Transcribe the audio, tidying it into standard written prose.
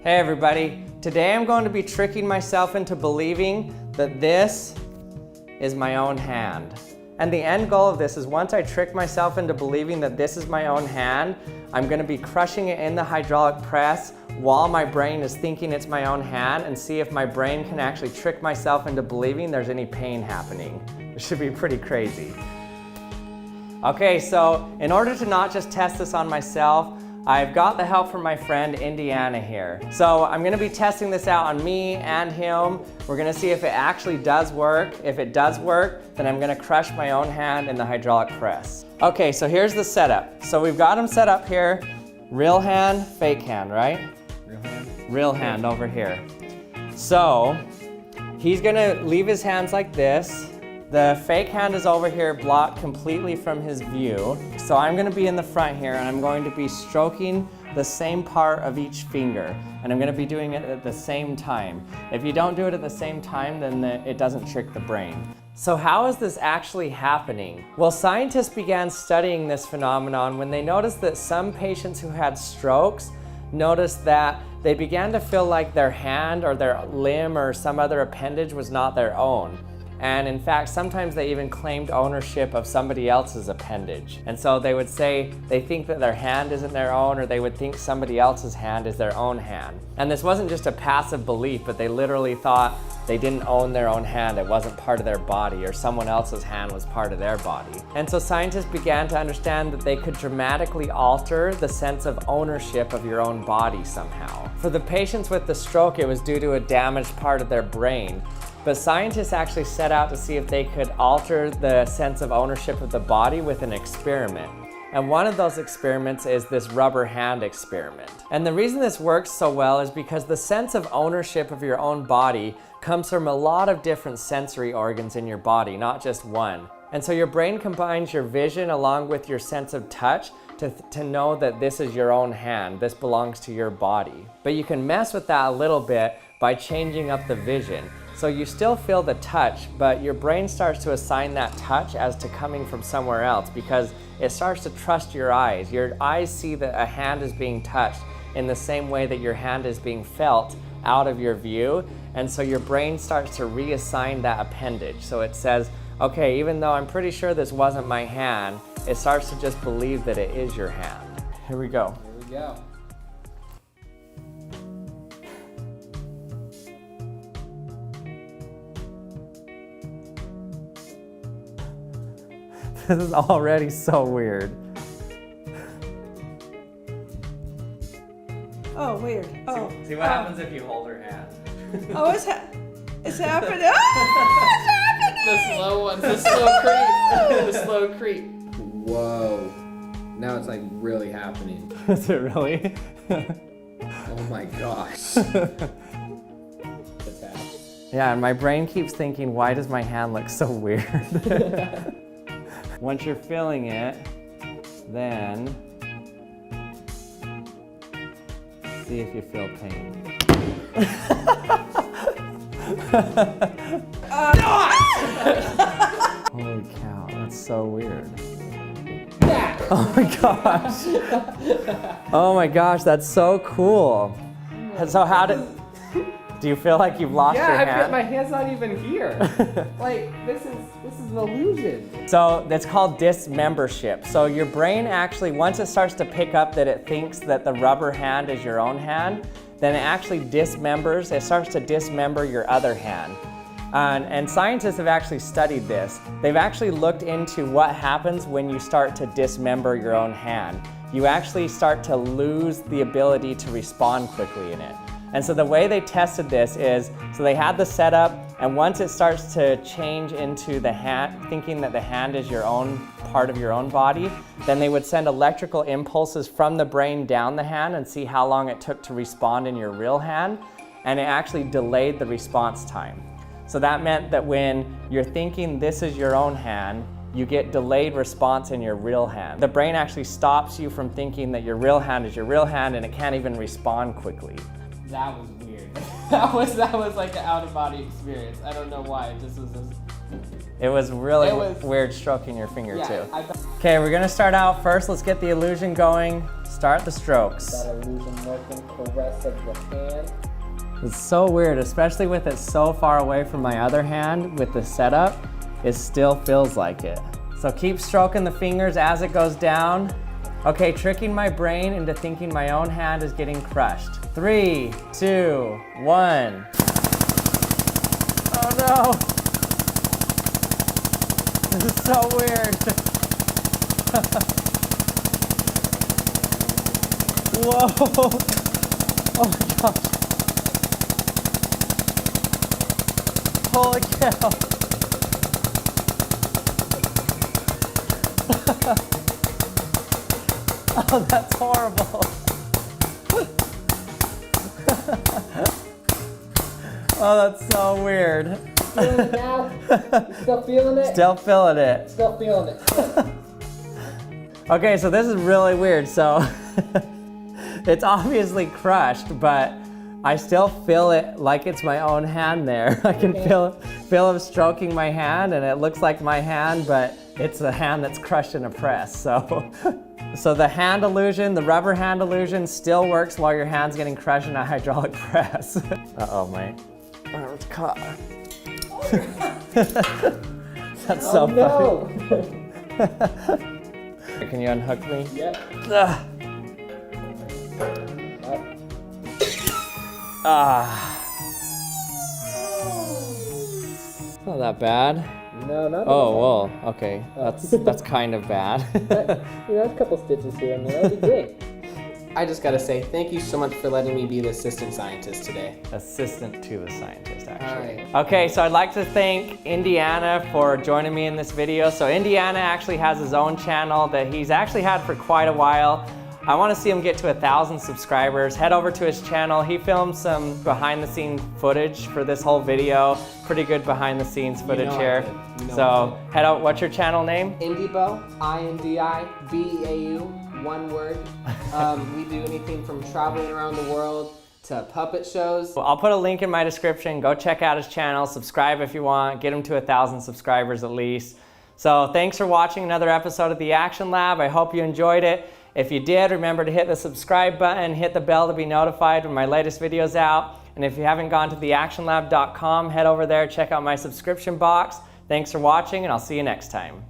Hey everybody, today I'm going to be tricking myself into believing that this is my own hand. And the end goal of this is once I trick myself into believing that this is my own hand, I'm going to be crushing it in the hydraulic press while my brain is thinking it's my own hand and see if my brain can actually trick myself into believing there's any pain happening. It should be pretty crazy. Okay, so in order to not just test this on myself, I've got the help from my friend Indiana here. So I'm gonna be testing this out on me and him. We're gonna see if it actually does work. If it does work, then I'm gonna crush my own hand in the hydraulic press. Okay, so here's the setup. So we've got him set up here. Real hand, fake hand, right? Real hand? Real hand over here. So he's gonna leave his hands like this. The fake hand is over here blocked completely from his view. So I'm gonna be in the front here and I'm going to be stroking the same part of each finger. And I'm gonna be doing it at the same time. If you don't do it at the same time, then it doesn't trick the brain. So how is this actually happening? Well, scientists began studying this phenomenon when they noticed that some patients who had strokes noticed that they began to feel like their hand or their limb or some other appendage was not their own. And in fact, sometimes they even claimed ownership of somebody else's appendage. And so they would say they think that their hand isn't their own, or they would think somebody else's hand is their own hand. And this wasn't just a passive belief, but they literally thought they didn't own their own hand, it wasn't part of their body, or someone else's hand was part of their body. And so scientists began to understand that they could dramatically alter the sense of ownership of your own body somehow. For the patients with the stroke, it was due to a damaged part of their brain. But scientists actually set out to see if they could alter the sense of ownership of the body with an experiment. And one of those experiments is this rubber hand experiment. And the reason this works so well is because the sense of ownership of your own body comes from a lot of different sensory organs in your body, not just one. And so your brain combines your vision along with your sense of touch to know that this is your own hand, this belongs to your body. But you can mess with that a little bit by changing up the vision. So you still feel the touch, but your brain starts to assign that touch as to coming from somewhere else because it starts to trust your eyes. Your eyes see that a hand is being touched in the same way that your hand is being felt out of your view. And so your brain starts to reassign that appendage. So it says, okay, even though I'm pretty sure this wasn't my hand, it starts to just believe that it is your hand. Here we go. Here we go. This is already so weird. Oh, weird. Oh. See what happens if you hold her hand. Oh, it's happening. Oh, it's happening! The slow one, the slow creep. The slow creep. Whoa. Now it's like really happening. Is it really? Oh my gosh. That's happening. Yeah, and my brain keeps thinking, why does my hand look so weird? Once you're feeling it, then see if you feel pain. Holy cow, that's so weird. Oh my gosh. Oh my gosh, that's so cool. So how do you feel like you've lost your hand? My hand's not even here. Like, this is an illusion. So that's called dismembership. So your brain actually, once it starts to pick up that it thinks that the rubber hand is your own hand, then it actually dismembers, it starts to dismember your other hand. And scientists have actually studied this. They've actually looked into what happens when you start to dismember your own hand. You actually start to lose the ability to respond quickly in it. And so the way they tested this is, so they had the setup, and once it starts to change into the hand, thinking that the hand is your own part of your own body, then they would send electrical impulses from the brain down the hand and see how long it took to respond in your real hand, and it actually delayed the response time. So that meant that when you're thinking this is your own hand, you get delayed response in your real hand. The brain actually stops you from thinking that your real hand is your real hand, and it can't even respond quickly. That was weird. that was like an out-of-body experience. I don't know why. It just was this. It was really weird stroking your finger yeah, too. Okay, we're gonna start out first. Let's get the illusion going. start the strokes. That illusion working, caress of the hand. It's so weird, especially with it so far away from my other hand with the setup, it still feels like it. So keep stroking the fingers as it goes down. Okay, tricking my brain into thinking my own hand is getting crushed. 3, 2, 1. Oh no! This is so weird. Whoa! Oh my gosh. Holy cow. Oh, that's horrible. Oh, that's so weird. Feeling it now? You still feeling it? Still feeling it. Still feeling it. Okay, so this is really weird. So it's obviously crushed, but I still feel it like it's my own hand there. I can feel him stroking my hand, and it looks like my hand, but it's a hand that's crushed in a press. So the hand illusion, the rubber hand illusion still works while your hand's getting crushed in a hydraulic press. Uh-oh, my arm's caught. That's so no. funny. Can you unhook me? Yep. Ugh. Not that bad. No, not Oh, well, okay. That's kind of bad. You know, a couple stitches here and there. That'd be great. I just gotta say, thank you so much for letting me be the assistant scientist today. Assistant to the scientist, actually. All right. Okay, so I'd like to thank Indiana for joining me in this video. So Indiana actually has his own channel that he's actually had for quite a while. I want to see him get to 1,000 subscribers. Head over to his channel. He filmed some behind the scenes footage for this whole video. Pretty good behind the scenes footage know I here. did. You know I So head out, what's your channel name? Indibo, INDIBEAU, one word. We do anything from traveling around the world to puppet shows. I'll put a link in my description. Go check out his channel, subscribe if you want, get him to 1,000 subscribers at least. So thanks for watching another episode of The Action Lab. I hope you enjoyed it. If you did, remember to hit the subscribe button, hit the bell to be notified when my latest video's out. And if you haven't gone to theactionlab.com, head over there, check out my subscription box. Thanks for watching, and I'll see you next time.